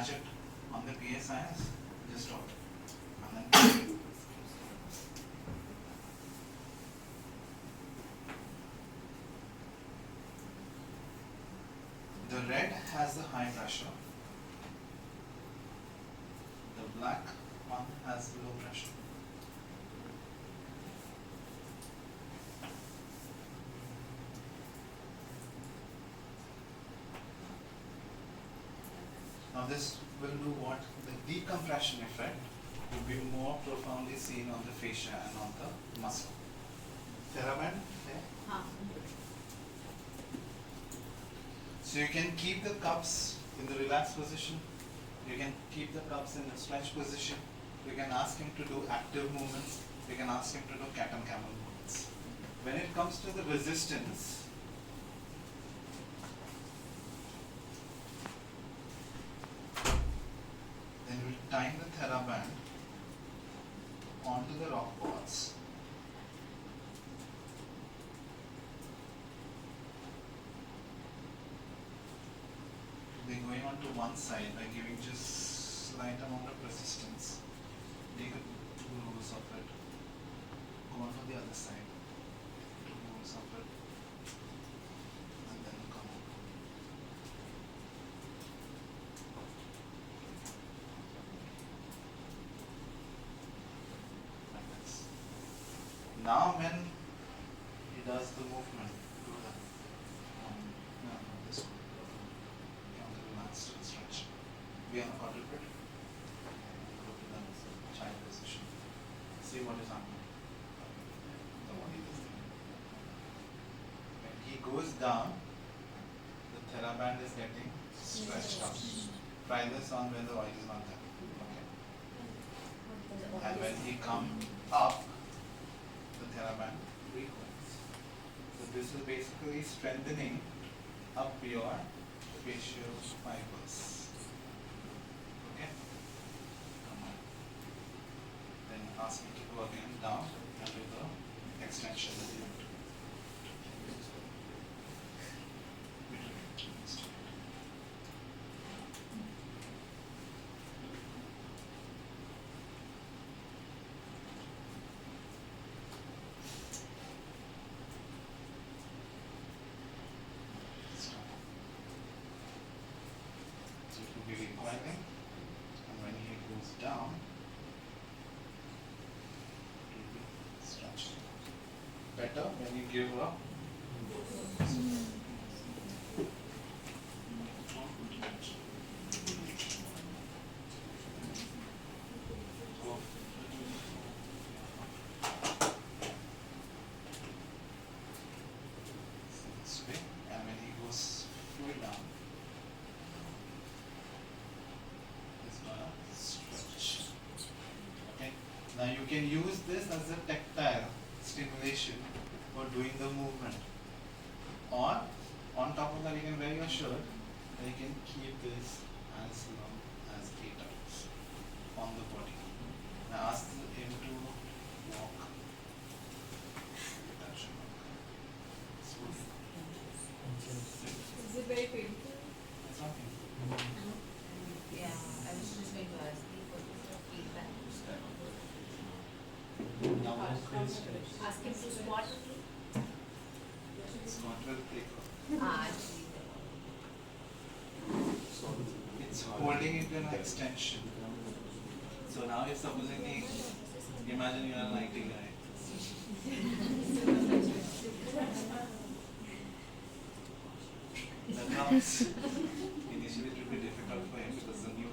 catch it on the PSI, just drop it. And then the red has the high pressure, the black one has the low pressure. Now this will do what? The decompression effect will be more profoundly seen on the fascia and on the muscle. TheraBand? Yeah. So you can keep the cups in the relaxed position. You can keep the cups in the stretch position. You can ask him to do active movements. You can ask him to do cat and camel movements. When it comes to the resistance, then we'll time the TheraBand onto the rock balls. They're going on to one side by giving just slight amount of resistance. Take two rolls of it. Go on to the other side. Two rolls of it. And then come on. Like this. Now when he does the movement, do the no, this one. On the relaxed stretch. Be on the quadruped. Go to the child position. See what is happening. The body is there. When he goes down, the TheraBand is getting stretched out. Try this on when the oil is not there. Okay. And when he comes up, the TheraBand recoils. So this is basically strengthening up your facial fibers. Okay? Come on. Then ask me to go again down and do the extension that you want to do. Stop. So it will be recoiling, and when he goes down, it will be stretched. Better when you give up. Go. This way, and when he goes fully down, it's gonna stretch. Okay. Now you can use this as a tactile stimulation for doing the movement. Or on top of that, you can wear your shirt and you can keep this as long as 8 hours on the body. Now ask him to walk. That should work. Smooth. Is it very painful? It's not painful. Yeah, I was just going to ask you for the feedback. Now we'll steps. Ask him to squat. Squat will take off. Actually, It's holding it in an extension. So now if supposing imagine you are an IT guy. That comes initially it will be difficult for him because the new